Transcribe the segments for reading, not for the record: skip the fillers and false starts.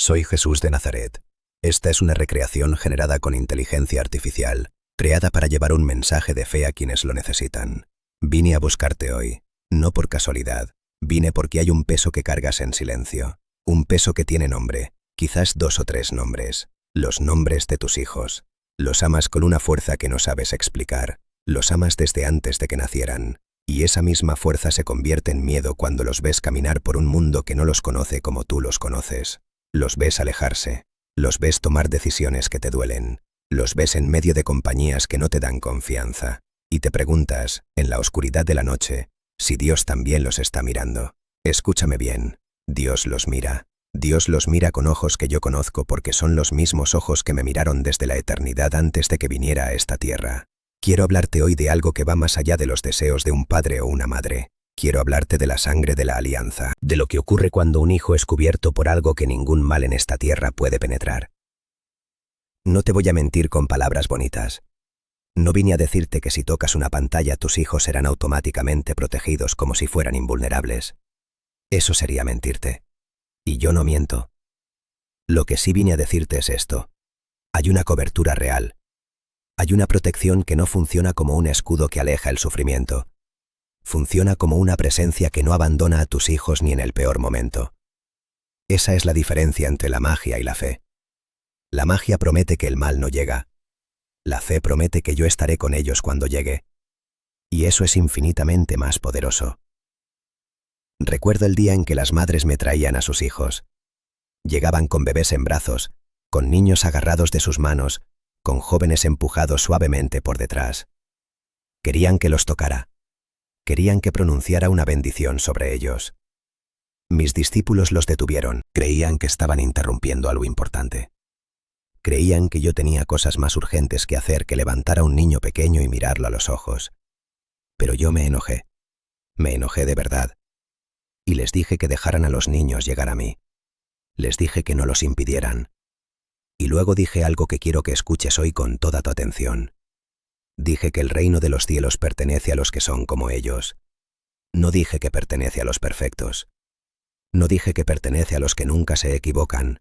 Soy Jesús de Nazaret. Esta es una recreación generada con inteligencia artificial, creada para llevar un mensaje de fe a quienes lo necesitan. Vine a buscarte hoy, no por casualidad. Vine porque hay un peso que cargas en silencio. Un peso que tiene nombre, quizás 2 o 3 nombres. Los nombres de tus hijos. Los amas con una fuerza que no sabes explicar. Los amas desde antes de que nacieran. Y esa misma fuerza se convierte en miedo cuando los ves caminar por un mundo que no los conoce como tú los conoces. Los ves alejarse. Los ves tomar decisiones que te duelen. Los ves en medio de compañías que no te dan confianza. Y te preguntas, en la oscuridad de la noche, si Dios también los está mirando. Escúchame bien. Dios los mira. Dios los mira con ojos que yo conozco porque son los mismos ojos que me miraron desde la eternidad antes de que viniera a esta tierra. Quiero hablarte hoy de algo que va más allá de los deseos de un padre o una madre. Quiero hablarte de la sangre de la alianza, de lo que ocurre cuando un hijo es cubierto por algo que ningún mal en esta tierra puede penetrar. No te voy a mentir con palabras bonitas. No vine a decirte que si tocas una pantalla tus hijos serán automáticamente protegidos como si fueran invulnerables. Eso sería mentirte. Y yo no miento. Lo que sí vine a decirte es esto. Hay una cobertura real. Hay una protección que no funciona como un escudo que aleja el sufrimiento. Funciona como una presencia que no abandona a tus hijos ni en el peor momento. Esa es la diferencia entre la magia y la fe. La magia promete que el mal no llega. La fe promete que yo estaré con ellos cuando llegue. Y eso es infinitamente más poderoso. Recuerdo el día en que las madres me traían a sus hijos. Llegaban con bebés en brazos, con niños agarrados de sus manos, con jóvenes empujados suavemente por detrás. Querían que los tocara. Querían que pronunciara una bendición sobre ellos. Mis discípulos los detuvieron. Creían que estaban interrumpiendo algo importante. Creían que yo tenía cosas más urgentes que hacer que levantar a un niño pequeño y mirarlo a los ojos. Pero yo me enojé. Me enojé de verdad. Y les dije que dejaran a los niños llegar a mí. Les dije que no los impidieran. Y luego dije algo que quiero que escuches hoy con toda tu atención. Dije que el reino de los cielos pertenece a los que son como ellos. No dije que pertenece a los perfectos. No dije que pertenece a los que nunca se equivocan.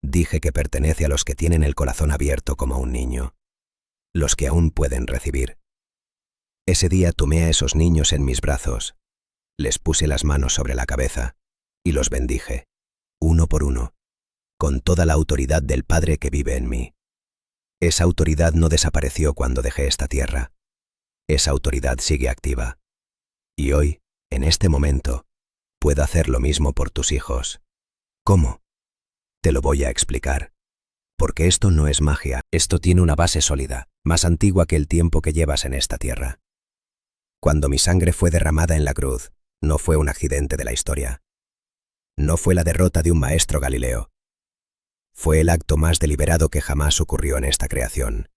Dije que pertenece a los que tienen el corazón abierto como un niño. Los que aún pueden recibir. Ese día tomé a esos niños en mis brazos. Les puse las manos sobre la cabeza y los bendije, uno por uno, con toda la autoridad del Padre que vive en mí. Esa autoridad no desapareció cuando dejé esta tierra. Esa autoridad sigue activa. Y hoy, en este momento, puedo hacer lo mismo por tus hijos. ¿Cómo? Te lo voy a explicar. Porque esto no es magia, esto tiene una base sólida, más antigua que el tiempo que llevas en esta tierra. Cuando mi sangre fue derramada en la cruz, no fue un accidente de la historia. No fue la derrota de un maestro Galileo. Fue el acto más deliberado que jamás ocurrió en esta creación.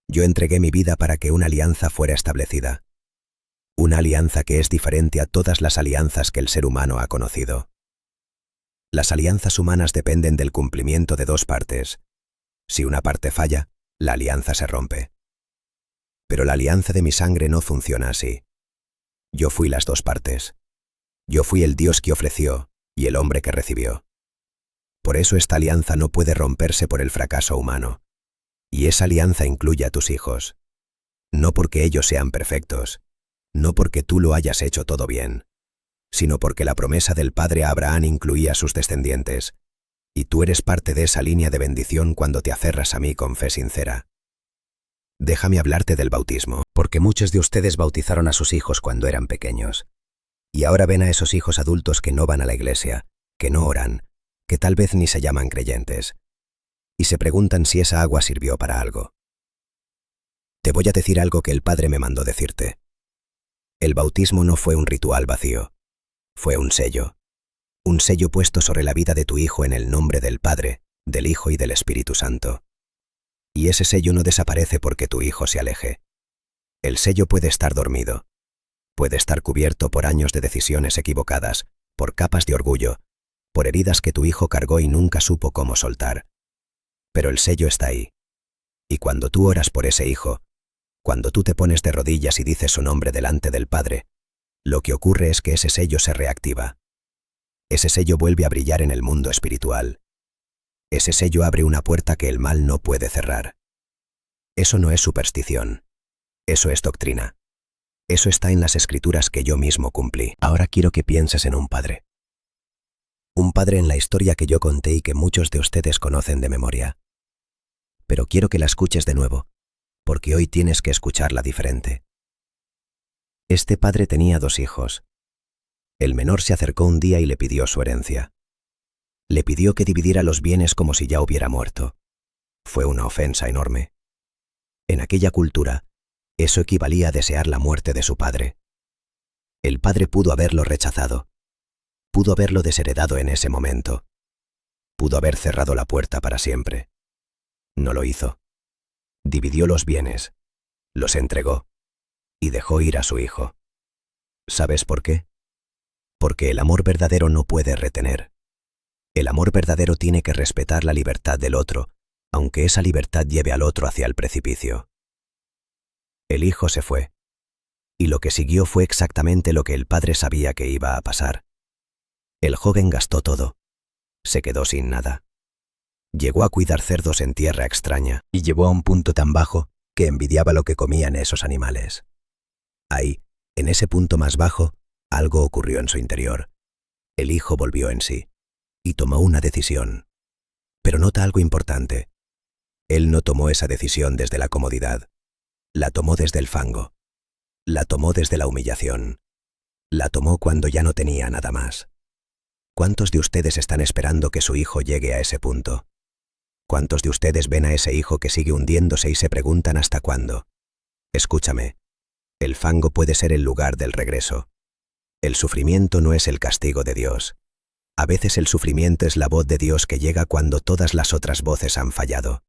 Yo entregué mi vida para que una alianza fuera establecida. Una alianza que es diferente a todas las alianzas que el ser humano ha conocido. Las alianzas humanas dependen del cumplimiento de 2 partes. Si una parte falla, la alianza se rompe. Pero la alianza de mi sangre no funciona así. Yo fui las 2 partes. Yo fui el Dios que ofreció y el hombre que recibió. Por eso esta alianza no puede romperse por el fracaso humano. Y esa alianza incluye a tus hijos. No porque ellos sean perfectos, no porque tú lo hayas hecho todo bien, sino porque la promesa del Padre a Abraham incluía a sus descendientes, y tú eres parte de esa línea de bendición cuando te aferras a mí con fe sincera. Déjame hablarte del bautismo, porque muchos de ustedes bautizaron a sus hijos cuando eran pequeños. Y ahora ven a esos hijos adultos que no van a la iglesia, que no oran, que tal vez ni se llaman creyentes, y se preguntan si esa agua sirvió para algo. Te voy a decir algo que el Padre me mandó decirte. El bautismo no fue un ritual vacío, fue un sello puesto sobre la vida de tu hijo en el nombre del Padre, del Hijo y del Espíritu Santo. Y ese sello no desaparece porque tu hijo se aleje. El sello puede estar dormido, puede estar cubierto por años de decisiones equivocadas, por capas de orgullo, por heridas que tu hijo cargó y nunca supo cómo soltar. Pero el sello está ahí. Y cuando tú oras por ese hijo, cuando tú te pones de rodillas y dices su nombre delante del Padre, lo que ocurre es que ese sello se reactiva. Ese sello vuelve a brillar en el mundo espiritual, Ese sello abre una puerta que el mal no puede cerrar. Eso no es superstición. Eso es doctrina. Eso está en las escrituras que yo mismo cumplí. Ahora quiero que pienses en un padre. Un padre en la historia que yo conté y que muchos de ustedes conocen de memoria. Pero quiero que la escuches de nuevo, porque hoy tienes que escucharla diferente. Este padre tenía 2 hijos. El menor se acercó un día y le pidió su herencia. Le pidió que dividiera los bienes como si ya hubiera muerto. Fue una ofensa enorme. En aquella cultura, eso equivalía a desear la muerte de su padre. El padre pudo haberlo rechazado. Pudo haberlo desheredado en ese momento. Pudo haber cerrado la puerta para siempre. No lo hizo. Dividió los bienes, los entregó y dejó ir a su hijo. ¿Sabes por qué? Porque el amor verdadero no puede retener. El amor verdadero tiene que respetar la libertad del otro, aunque esa libertad lleve al otro hacia el precipicio. El hijo se fue, y lo que siguió fue exactamente lo que el padre sabía que iba a pasar. El joven gastó todo. Se quedó sin nada. Llegó a cuidar cerdos en tierra extraña y llegó a un punto tan bajo que envidiaba lo que comían esos animales. Ahí, en ese punto más bajo, algo ocurrió en su interior. El hijo volvió en sí y tomó una decisión. Pero nota algo importante. Él no tomó esa decisión desde la comodidad. La tomó desde el fango. La tomó desde la humillación. La tomó cuando ya no tenía nada más. ¿Cuántos de ustedes están esperando que su hijo llegue a ese punto? ¿Cuántos de ustedes ven a ese hijo que sigue hundiéndose y se preguntan hasta cuándo? Escúchame, el fango puede ser el lugar del regreso. El sufrimiento no es el castigo de Dios. A veces el sufrimiento es la voz de Dios que llega cuando todas las otras voces han fallado.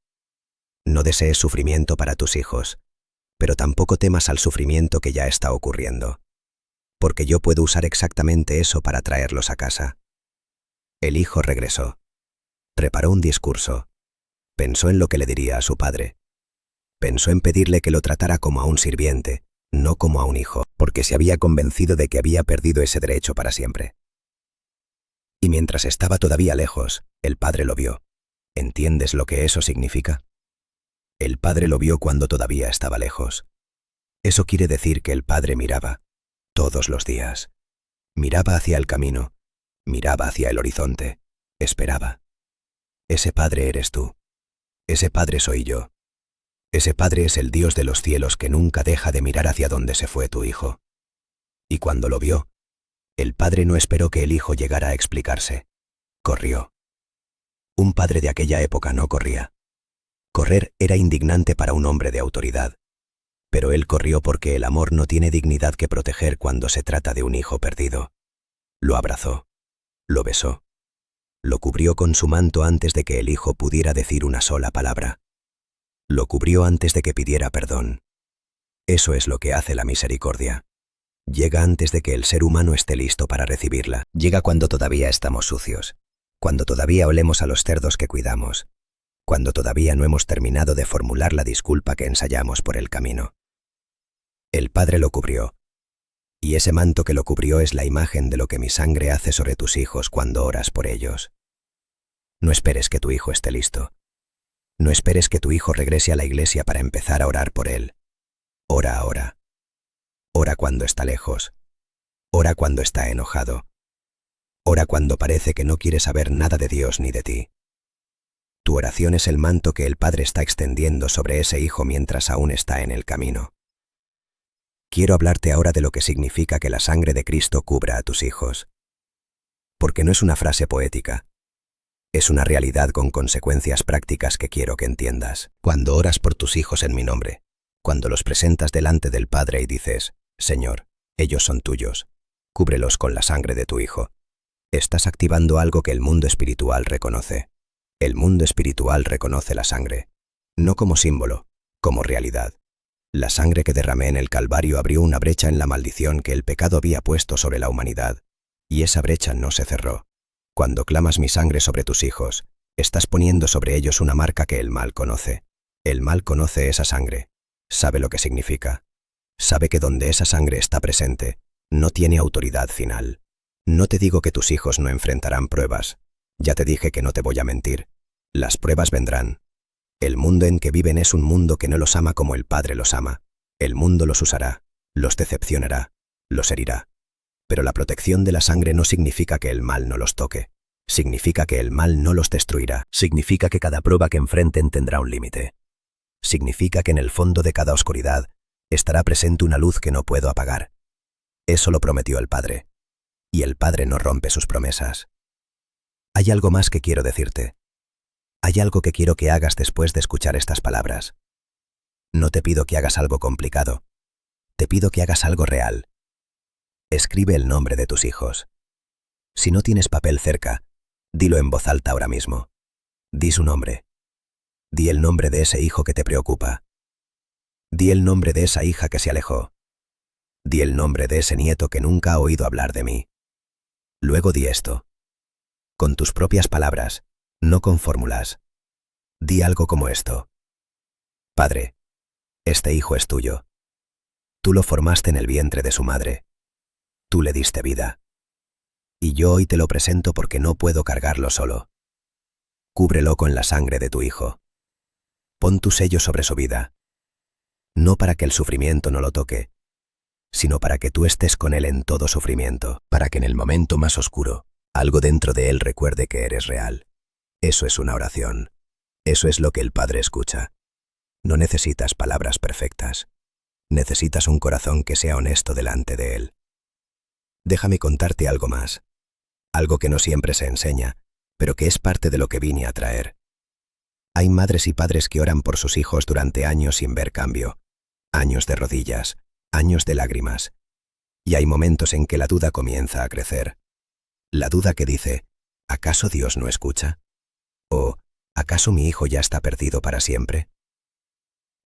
No desees sufrimiento para tus hijos, pero tampoco temas al sufrimiento que ya está ocurriendo, porque yo puedo usar exactamente eso para traerlos a casa. El hijo regresó. Preparó un discurso. Pensó en lo que le diría a su padre. Pensó en pedirle que lo tratara como a un sirviente, no como a un hijo, porque se había convencido de que había perdido ese derecho para siempre. Y mientras estaba todavía lejos, el padre lo vio. ¿Entiendes lo que eso significa? El padre lo vio cuando todavía estaba lejos. Eso quiere decir que el padre miraba, todos los días. Miraba hacia el camino, miraba hacia el horizonte, esperaba. Ese padre eres tú. Ese padre soy yo. Ese padre es el Dios de los cielos que nunca deja de mirar hacia donde se fue tu hijo. Y cuando lo vio, el padre no esperó que el hijo llegara a explicarse. Corrió. Un padre de aquella época no corría. Correr era indignante para un hombre de autoridad. Pero él corrió porque el amor no tiene dignidad que proteger cuando se trata de un hijo perdido. Lo abrazó. Lo besó. Lo cubrió con su manto antes de que el hijo pudiera decir una sola palabra. Lo cubrió antes de que pidiera perdón. Eso es lo que hace la misericordia. Llega antes de que el ser humano esté listo para recibirla. Llega cuando todavía estamos sucios, cuando todavía olemos a los cerdos que cuidamos, cuando todavía no hemos terminado de formular la disculpa que ensayamos por el camino. El Padre lo cubrió, y ese manto que lo cubrió es la imagen de lo que mi sangre hace sobre tus hijos cuando oras por ellos. No esperes que tu hijo esté listo. No esperes que tu hijo regrese a la iglesia para empezar a orar por él. Ora ahora. Ora cuando está lejos. Ora cuando está enojado. Ora cuando parece que no quiere saber nada de Dios ni de ti. Tu oración es el manto que el Padre está extendiendo sobre ese hijo mientras aún está en el camino. Quiero hablarte ahora de lo que significa que la sangre de Cristo cubra a tus hijos. Porque no es una frase poética. Es una realidad con consecuencias prácticas que quiero que entiendas. Cuando oras por tus hijos en mi nombre, cuando los presentas delante del Padre y dices, Señor, ellos son tuyos, cúbrelos con la sangre de tu Hijo, estás activando algo que el mundo espiritual reconoce. El mundo espiritual reconoce la sangre, no como símbolo, como realidad. La sangre que derramé en el Calvario abrió una brecha en la maldición que el pecado había puesto sobre la humanidad, y esa brecha no se cerró. Cuando clamas mi sangre sobre tus hijos, estás poniendo sobre ellos una marca que el mal conoce. El mal conoce esa sangre, sabe lo que significa. Sabe que donde esa sangre está presente, no tiene autoridad final. No te digo que tus hijos no enfrentarán pruebas. Ya te dije que no te voy a mentir. Las pruebas vendrán. El mundo en que viven es un mundo que no los ama como el Padre los ama. El mundo los usará, los decepcionará, los herirá. Pero la protección de la sangre no significa que el mal no los toque. Significa que el mal no los destruirá. Significa que cada prueba que enfrenten tendrá un límite. Significa que en el fondo de cada oscuridad estará presente una luz que no puedo apagar. Eso lo prometió el Padre. Y el Padre no rompe sus promesas. Hay algo más que quiero decirte. Hay algo que quiero que hagas después de escuchar estas palabras. No te pido que hagas algo complicado. Te pido que hagas algo real. Escribe el nombre de tus hijos. Si no tienes papel cerca, dilo en voz alta ahora mismo. Di su nombre. Di el nombre de ese hijo que te preocupa. Di el nombre de esa hija que se alejó. Di el nombre de ese nieto que nunca ha oído hablar de mí. Luego di esto. Con tus propias palabras, no con fórmulas. Di algo como esto. Padre, este hijo es tuyo. Tú lo formaste en el vientre de su madre. Tú le diste vida. Y yo hoy te lo presento porque no puedo cargarlo solo. Cúbrelo con la sangre de tu hijo. Pon tu sello sobre su vida. No para que el sufrimiento no lo toque, sino para que tú estés con él en todo sufrimiento, para que en el momento más oscuro, algo dentro de él recuerde que eres real. Eso es una oración. Eso es lo que el Padre escucha. No necesitas palabras perfectas. Necesitas un corazón que sea honesto delante de él. Déjame contarte algo más. Algo que no siempre se enseña, pero que es parte de lo que vine a traer. Hay madres y padres que oran por sus hijos durante años sin ver cambio. Años de rodillas, años de lágrimas. Y hay momentos en que la duda comienza a crecer. La duda que dice, ¿acaso Dios no escucha? ¿O acaso mi hijo ya está perdido para siempre?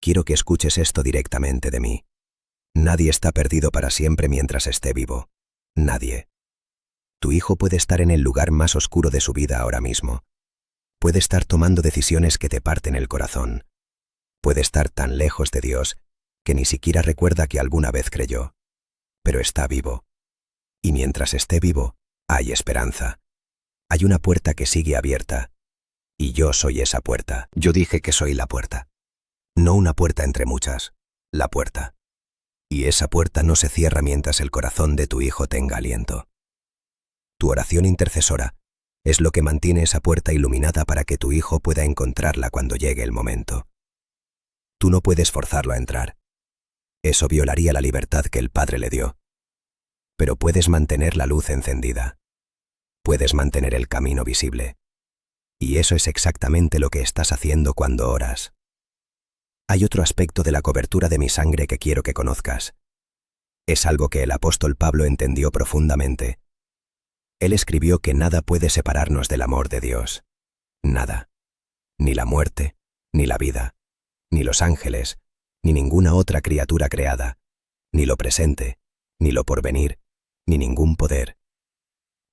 Quiero que escuches esto directamente de mí. Nadie está perdido para siempre mientras esté vivo. Nadie. Tu hijo puede estar en el lugar más oscuro de su vida ahora mismo. Puede estar tomando decisiones que te parten el corazón. Puede estar tan lejos de Dios que ni siquiera recuerda que alguna vez creyó. Pero está vivo. Y mientras esté vivo, hay esperanza. Hay una puerta que sigue abierta. Y yo soy esa puerta. Yo dije que soy la puerta. No una puerta entre muchas. La puerta. Y esa puerta no se cierra mientras el corazón de tu hijo tenga aliento. Tu oración intercesora es lo que mantiene esa puerta iluminada para que tu hijo pueda encontrarla cuando llegue el momento. Tú no puedes forzarlo a entrar. Eso violaría la libertad que el Padre le dio. Pero puedes mantener la luz encendida. Puedes mantener el camino visible. Y eso es exactamente lo que estás haciendo cuando oras. Hay otro aspecto de la cobertura de mi sangre que quiero que conozcas. Es algo que el apóstol Pablo entendió profundamente. Él escribió que nada puede separarnos del amor de Dios. Nada. Ni la muerte, ni la vida, ni los ángeles, ni ninguna otra criatura creada, ni lo presente, ni lo porvenir, ni ningún poder.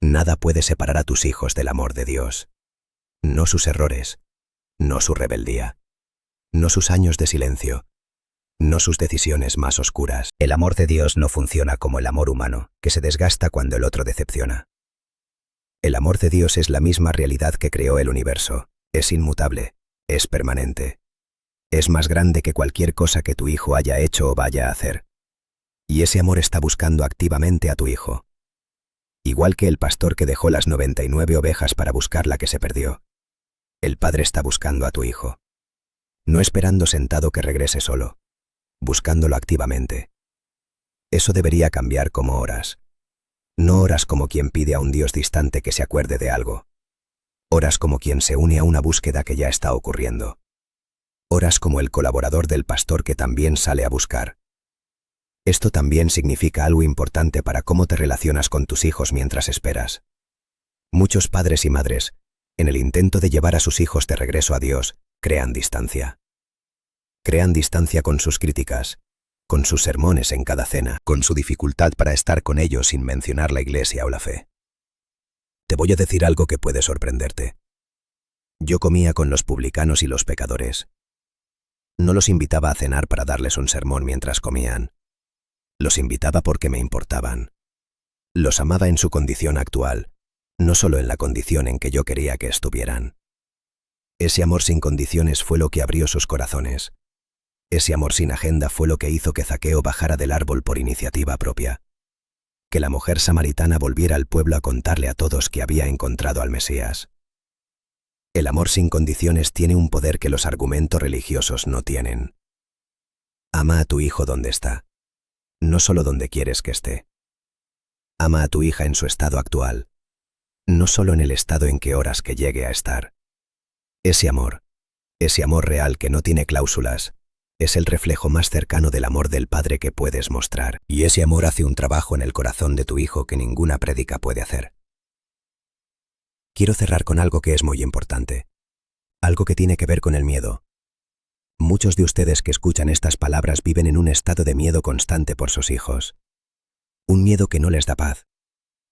Nada puede separar a tus hijos del amor de Dios. No sus errores, no su rebeldía, no sus años de silencio, no sus decisiones más oscuras. El amor de Dios no funciona como el amor humano, que se desgasta cuando el otro decepciona. El amor de Dios es la misma realidad que creó el universo. Es inmutable, es permanente. Es más grande que cualquier cosa que tu hijo haya hecho o vaya a hacer. Y ese amor está buscando activamente a tu hijo. Igual que el pastor que dejó las 99 ovejas para buscar la que se perdió. El Padre está buscando a tu hijo. No esperando sentado que regrese solo, buscándolo activamente. Eso debería cambiar como oras. No oras como quien pide a un Dios distante que se acuerde de algo. Oras como quien se une a una búsqueda que ya está ocurriendo. Oras como el colaborador del pastor que también sale a buscar. Esto también significa algo importante para cómo te relacionas con tus hijos mientras esperas. Muchos padres y madres, en el intento de llevar a sus hijos de regreso a Dios, crean distancia. Crean distancia con sus críticas, con sus sermones en cada cena, con su dificultad para estar con ellos sin mencionar la iglesia o la fe. Te voy a decir algo que puede sorprenderte. Yo comía con los publicanos y los pecadores. No los invitaba a cenar para darles un sermón mientras comían. Los invitaba porque me importaban. Los amaba en su condición actual, no solo en la condición en que yo quería que estuvieran. Ese amor sin condiciones fue lo que abrió sus corazones. Ese amor sin agenda fue lo que hizo que Zaqueo bajara del árbol por iniciativa propia. Que la mujer samaritana volviera al pueblo a contarle a todos que había encontrado al Mesías. El amor sin condiciones tiene un poder que los argumentos religiosos no tienen. Ama a tu hijo donde está, no solo donde quieres que esté. Ama a tu hija en su estado actual, no solo en el estado en que oras que llegue a estar. Ese amor real que no tiene cláusulas, es el reflejo más cercano del amor del Padre que puedes mostrar. Y ese amor hace un trabajo en el corazón de tu hijo que ninguna prédica puede hacer. Quiero cerrar con algo que es muy importante, algo que tiene que ver con el miedo. Muchos de ustedes que escuchan estas palabras viven en un estado de miedo constante por sus hijos. Un miedo que no les da paz.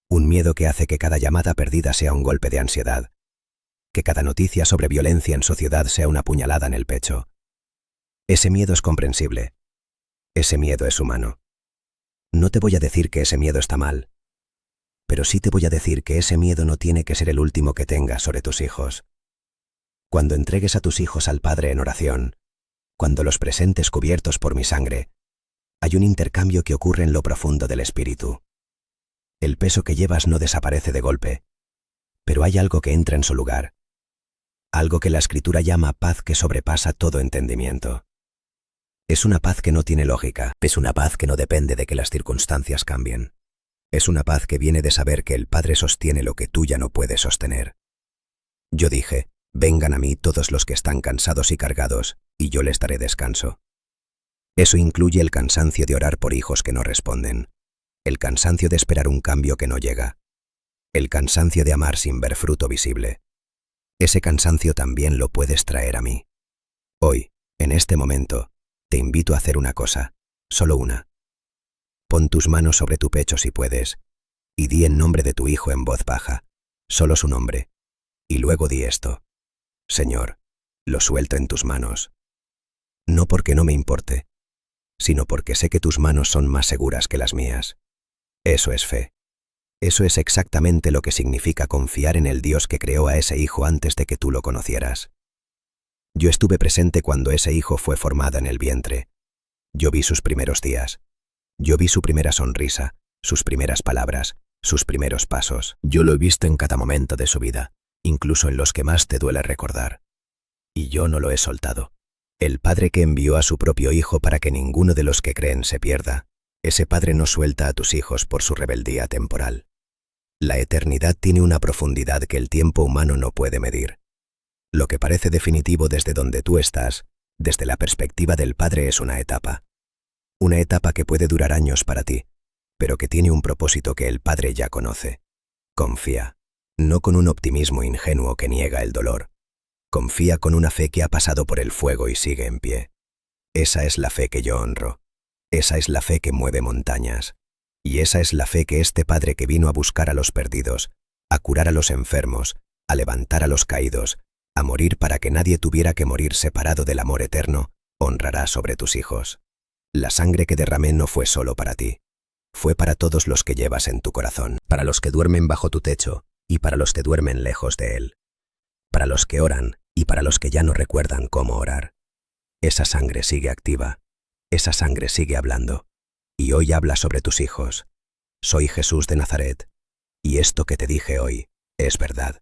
Un miedo que hace que cada llamada perdida sea un golpe de ansiedad. Que cada noticia sobre violencia en sociedad sea una puñalada en el pecho. Ese miedo es comprensible. Ese miedo es humano. No te voy a decir que ese miedo está mal, pero sí te voy a decir que ese miedo no tiene que ser el último que tengas sobre tus hijos. Cuando entregues a tus hijos al Padre en oración, cuando los presentes cubiertos por mi sangre, hay un intercambio que ocurre en lo profundo del espíritu. El peso que llevas no desaparece de golpe, pero hay algo que entra en su lugar. Algo que la Escritura llama paz que sobrepasa todo entendimiento. Es una paz que no tiene lógica, es una paz que no depende de que las circunstancias cambien. Es una paz que viene de saber que el Padre sostiene lo que tú ya no puedes sostener. Yo dije, vengan a mí todos los que están cansados y cargados, y yo les daré descanso. Eso incluye el cansancio de orar por hijos que no responden, el cansancio de esperar un cambio que no llega, el cansancio de amar sin ver fruto visible. Ese cansancio también lo puedes traer a mí. Hoy, en este momento, te invito a hacer una cosa, solo una. Pon tus manos sobre tu pecho si puedes, y di en nombre de tu hijo en voz baja, solo su nombre, y luego di esto: Señor, lo suelto en tus manos. No porque no me importe, sino porque sé que tus manos son más seguras que las mías. Eso es fe. Eso es exactamente lo que significa confiar en el Dios que creó a ese hijo antes de que tú lo conocieras. Yo estuve presente cuando ese hijo fue formado en el vientre. Yo vi sus primeros días. Yo vi su primera sonrisa, sus primeras palabras, sus primeros pasos. Yo lo he visto en cada momento de su vida, incluso en los que más te duele recordar. Y yo no lo he soltado. El Padre que envió a su propio Hijo para que ninguno de los que creen se pierda, ese Padre no suelta a tus hijos por su rebeldía temporal. La eternidad tiene una profundidad que el tiempo humano no puede medir. Lo que parece definitivo desde donde tú estás, desde la perspectiva del Padre, es una etapa. Una etapa que puede durar años para ti, pero que tiene un propósito que el Padre ya conoce. Confía, no con un optimismo ingenuo que niega el dolor. Confía con una fe que ha pasado por el fuego y sigue en pie. Esa es la fe que yo honro. Esa es la fe que mueve montañas. Y esa es la fe que este Padre que vino a buscar a los perdidos, a curar a los enfermos, a levantar a los caídos, a morir para que nadie tuviera que morir separado del amor eterno, honrará sobre tus hijos. La sangre que derramé no fue solo para ti. Fue para todos los que llevas en tu corazón, para los que duermen bajo tu techo y para los que duermen lejos de él. Para los que oran y para los que ya no recuerdan cómo orar. Esa sangre sigue activa. Esa sangre sigue hablando. Y hoy habla sobre tus hijos. Soy Jesús de Nazaret. Y esto que te dije hoy es verdad.